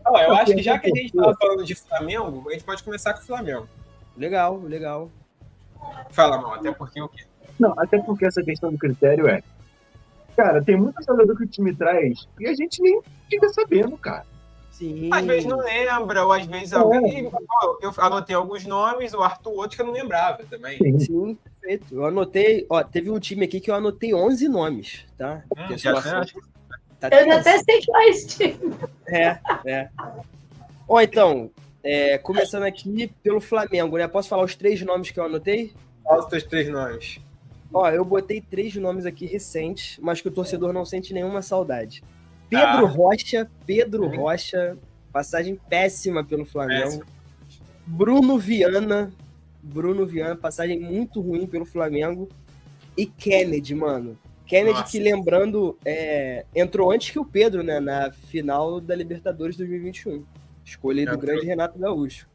Ó, eu acho que já que a gente tava falando de Flamengo, a gente pode começar com o Flamengo. Legal, legal. Fala, mal, até porque o quê? Não, até porque essa questão do critério cara, tem muito jogador que o time traz e a gente nem fica sabendo, cara. Sim. Às vezes não lembra, ou às vezes alguém. Eu anotei alguns nomes, o Arthur outros que eu não lembrava também. Sim, perfeito. Eu anotei, teve um time aqui que eu anotei 11 nomes, tá? Tá eu até sei que é esse time. É. Ó, então, começando aqui pelo Flamengo, né? Posso falar os 3 nomes que eu anotei? Fala os teus 3 nomes. Ó, eu botei 3 nomes aqui recentes, mas que o torcedor não sente nenhuma saudade. Pedro Rocha, passagem péssima pelo Flamengo. Bruno Viana, passagem muito ruim pelo Flamengo. E Kennedy, mano. Kennedy, que lembrando, entrou antes que o Pedro, né, na final da Libertadores 2021. Escolha do grande Renato Gaúcho.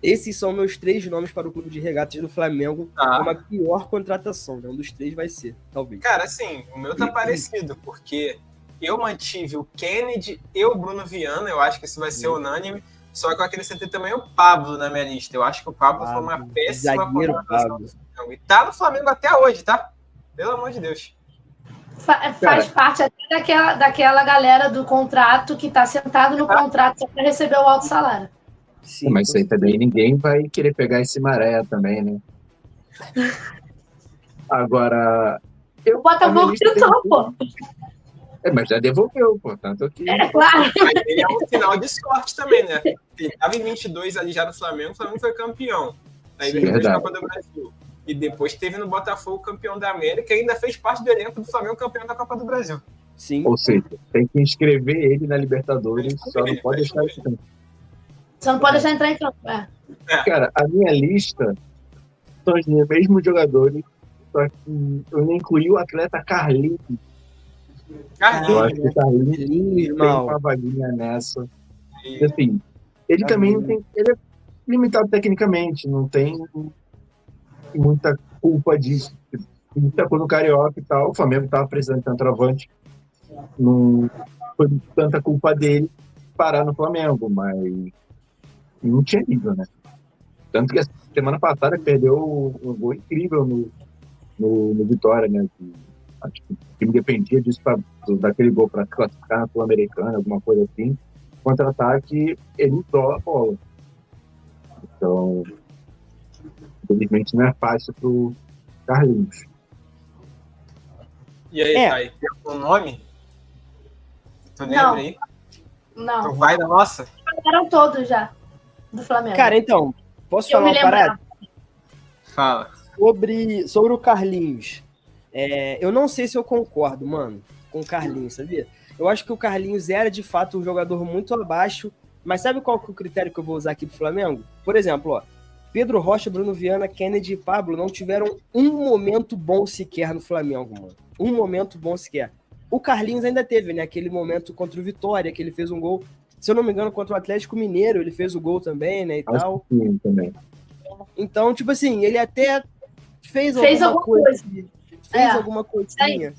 Esses são meus 3 nomes para o clube de regatas do Flamengo. Como a pior contratação, né? Um dos 3 vai ser, talvez. Cara, assim, o meu tá parecido, porque eu mantive o Kennedy e o Bruno Viana, eu acho que isso vai ser unânime, só que eu acrescentei também o Pablo na minha lista. Eu acho que o Pablo foi uma péssima contratação. E tá no Flamengo até hoje, tá? Pelo amor de Deus. Faz parte até daquela galera do contrato que tá sentado no contrato só para receber o alto salário. Sim, mas isso aí também ninguém vai querer pegar esse maré também, né? Agora. O Botafogo tentou, pô. Mas já devolveu, pô. Tanto que. Claro. Mas ele é um sinal de sorte também, né? Ele estava em 22 ali já no Flamengo, o Flamengo foi campeão. Aí ele fez a Copa do Brasil. E depois teve no Botafogo campeão da América e ainda fez parte do elenco do Flamengo campeão da Copa do Brasil. Sim. Ou seja, tem que inscrever ele na Libertadores, só não pode deixar isso também. Só não pode deixar entrar em campo. Cara, a minha lista são os mesmos jogadores, só que eu não incluí o atleta Carlinhos. Eu acho que o Carlinhos tem uma vaguinha nessa. E, assim, ele também não tem. Ele é limitado tecnicamente, não tem muita culpa disso. Muita coisa no Carioca e tal. O Flamengo estava precisando de centroavante. Não foi tanta culpa dele parar no Flamengo, mas não tinha nível, né? Tanto que a semana passada perdeu um gol incrível no Vitória, né? Acho que o time dependia disso daquele gol para classificar na Sul-Americana, alguma coisa assim. Contra-ataque, ele isola a bola. Então, infelizmente, não é fácil pro Carlinhos. E aí, Thay, tem algum nome? Tu lembra aí? Não. Tu vai da nossa? Eram todos já, do Flamengo. Cara, então, posso falar uma parada? Fala. Sobre o Carlinhos. Eu não sei se eu concordo, mano, com o Carlinhos, sabia? Eu acho que o Carlinhos era, de fato, um jogador muito abaixo, mas sabe qual que é o critério que eu vou usar aqui pro Flamengo? Por exemplo, ó, Pedro Rocha, Bruno Viana, Kennedy e Pablo não tiveram um momento bom sequer no Flamengo, mano. Um momento bom sequer. O Carlinhos ainda teve, né, aquele momento contra o Vitória, que ele fez um gol, se eu não me engano, contra o Atlético Mineiro, ele fez o gol também, né, e tal. Sim, também. Então, tipo assim, ele até fez alguma coisa. Fez alguma coisinha.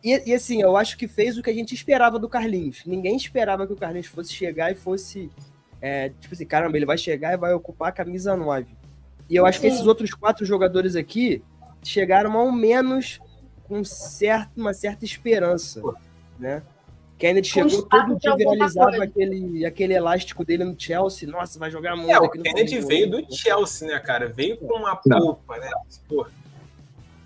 E assim, eu acho que fez o que a gente esperava do Carlinhos. Ninguém esperava que o Carlinhos fosse chegar e fosse... tipo assim, caramba, ele vai chegar e vai ocupar a camisa 9. E eu acho que esses outros 4 jogadores aqui chegaram ao menos com uma certa esperança, né? Kennedy chegou, todo dia viralizava aquele elástico dele no Chelsea. Nossa, vai jogar muito. O Kennedy veio do Chelsea, né, cara? Veio com uma polpa, né? Porra.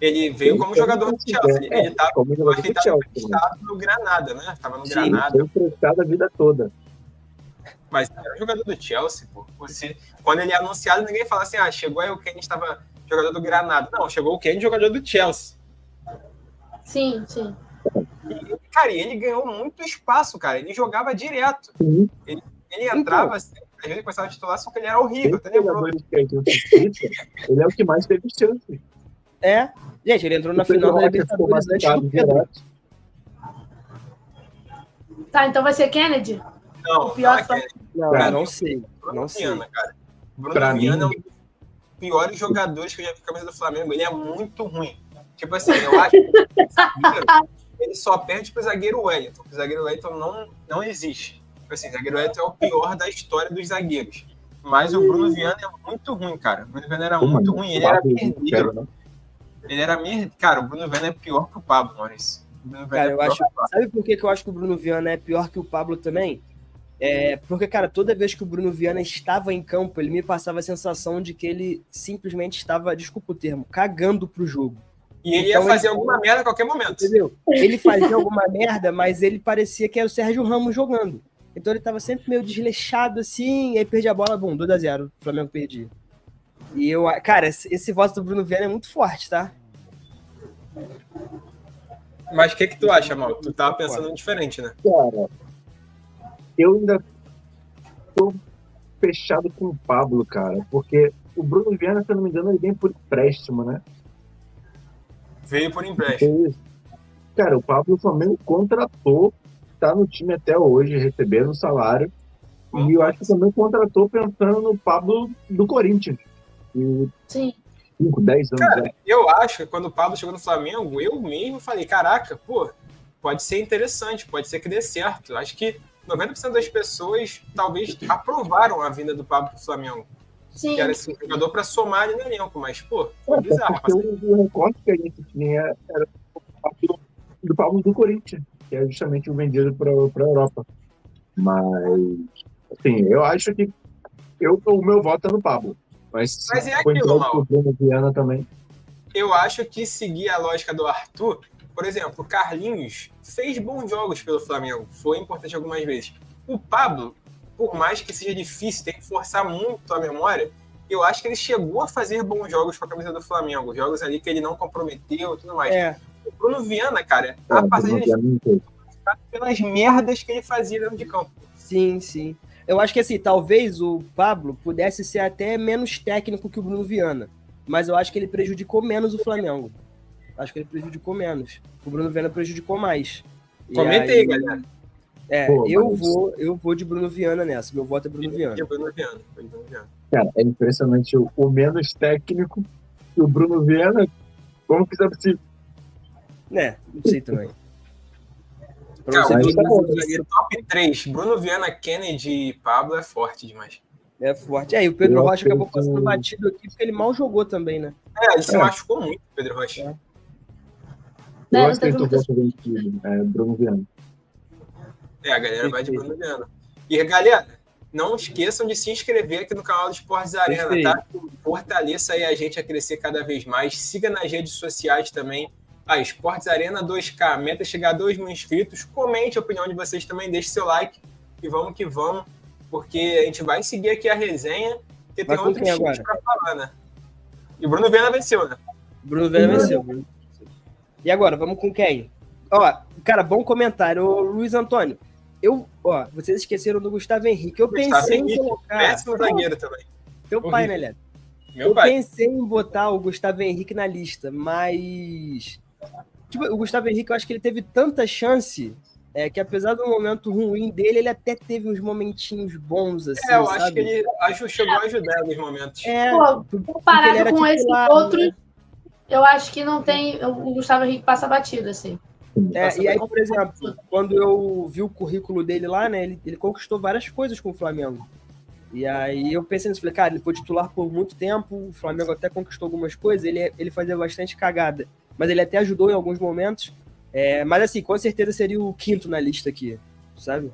Ele veio como jogador do Chelsea. Ele estava emprestado no Granada, né? Tava no Granada. Foi emprestado a vida toda. Mas era jogador do Chelsea, pô. Quando ele é anunciado, ninguém fala assim, chegou aí o Kennedy estava jogador do Granada. Não, chegou o Kennedy, jogador do Chelsea. Sim, sim. E, cara, ele ganhou muito espaço, cara. Ele jogava direto. Ele entrava assim, às vezes começava a titular, só que ele era horrível. Ele é o que mais teve chance. Gente, ele entrou na final da Libertadores antes do Pedro. Tá, então vai ser Kennedy? Não, o pior não sei. Não sei. Cara. Bruno Viana é um dos piores jogadores que eu já vi na camisa do Flamengo. Ele é muito ruim. Tipo assim, eu acho que ele só perde pro zagueiro Wellington. O zagueiro Wellington não existe. Assim, zagueiro Wellington é o pior da história dos zagueiros. Mas o Bruno Viana é muito ruim, cara. O Bruno Viana era muito ruim. Ele era perdido. Ele era Cara, o Bruno Viana é pior que o Pablo, Maurício. Cara, eu acho. Sabe por que eu acho que o Bruno Viana é pior que o Pablo também? Porque, cara, toda vez que o Bruno Viana estava em campo, ele me passava a sensação de que ele simplesmente estava, desculpa o termo, cagando pro jogo. E ele ia fazer alguma merda a qualquer momento. Entendeu? Ele fazia alguma merda, mas ele parecia que era o Sérgio Ramos jogando. Então ele tava sempre meio desleixado assim, e aí perdia a bola, bum, 2-0, o Flamengo perdia. E cara, esse voto do Bruno Viana é muito forte, tá? Mas o que tu acha, Mal? Tu tava pensando diferente, né? Cara, eu ainda tô fechado com o Pablo, cara, porque o Bruno Viana, se eu não me engano, ele vem por empréstimo, né? Veio por empréstimo. Cara, o Pablo Flamengo contratou, tá no time até hoje, recebendo salário. E eu acho que também contratou pensando no Pablo do Corinthians. Sim. 5, 10 anos. Cara, eu acho que quando o Pablo chegou no Flamengo, eu mesmo falei, caraca, pô, pode ser interessante, pode ser que dê certo. Acho que 90% das pessoas talvez aprovaram a vinda do Pablo pro Flamengo. Sim. Que era esse jogador para somar ali no elenco, mas, pô, foi bizarro. O recorte que a gente tinha era do Pablo do Corinthians, que é justamente o vendido para a Europa. Mas, assim, eu acho que o meu voto é no Pablo. Mas é aquilo, Mal. Viana também. Eu acho que seguir a lógica do Arthur, por exemplo, o Carlinhos fez bons jogos pelo Flamengo, foi importante algumas vezes. O Pablo, por mais que seja difícil, tem que forçar muito a memória, eu acho que ele chegou a fazer bons jogos com a camisa do Flamengo, jogos ali que ele não comprometeu e tudo mais. O Bruno Viana, cara, a passagem pelas merdas que ele fazia dentro de campo. Sim, sim. Eu acho que, assim, talvez o Pablo pudesse ser até menos técnico que o Bruno Viana, mas eu acho que ele prejudicou menos o Flamengo. Acho que ele prejudicou menos. O Bruno Viana prejudicou mais. Comenta aí, galera. Pô, eu vou de Bruno Viana nessa. Meu voto é Bruno Viana. Cara, é impressionante o menos técnico que o Bruno Viana. Como que isso é possível? Não sei também. Cara, o top 3, Bruno Viana, Kennedy e Pablo é forte demais. É forte. E o Pedro Rocha acabou passando batido aqui porque ele mal jogou também, né? Ele se machucou muito, o Pedro Rocha. Eu aceito o voto vencido, Bruno Viana. A galera vai de Bruno Viana. E, galera, não esqueçam de se inscrever aqui no canal do Esportes Arena, tá? Fortaleça aí a gente a crescer cada vez mais. Siga nas redes sociais também. Esportes Arena 2K, meta é chegar a 2.000 inscritos. Comente a opinião de vocês também, deixe seu like e vamos que vamos, porque a gente vai seguir aqui a resenha, porque tem outros times pra falar, né? E o Bruno Viana venceu, né? Bruno Viana venceu. E agora, vamos com quem? Cara, bom comentário. Luiz Antônio, vocês esqueceram do Gustavo Henrique. Eu pensei em colocar... Péssimo zagueiro também. Teu pai, né, Léo? Eu pensei em botar o Gustavo Henrique na lista, mas... o Gustavo Henrique, eu acho que ele teve tanta chance que apesar do momento ruim dele, ele até teve uns momentinhos bons, assim, eu acho que ele chegou a ajudar nos momentos. Comparado com esses outros, eu acho que não tem... O Gustavo Henrique passa batido, assim. E aí, por exemplo, quando eu vi o currículo dele lá, né, ele conquistou várias coisas com o Flamengo. E aí eu pensei nisso, falei, cara, ele foi titular por muito tempo, o Flamengo até conquistou algumas coisas, ele fazia bastante cagada, mas ele até ajudou em alguns momentos, mas assim, com certeza seria o quinto na lista aqui, sabe?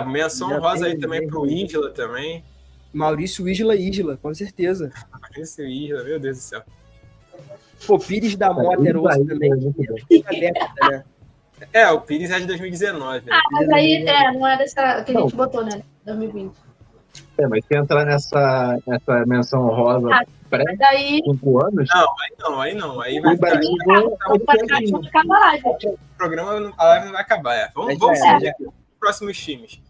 Menção rosa aí também pro Isla também. Maurício Isla, com certeza. Maurício Isla, meu Deus do céu. Pô, Pires da Mota era outro também, né? O Pires é de 2019. Mas aí não é dessa que a gente botou, né? 2020. Mas se entrar nessa menção rosa pré 5 anos... Aí não. Aí vai ficar... O programa, a live não vai acabar. Vamos seguir aqui. Próximos times.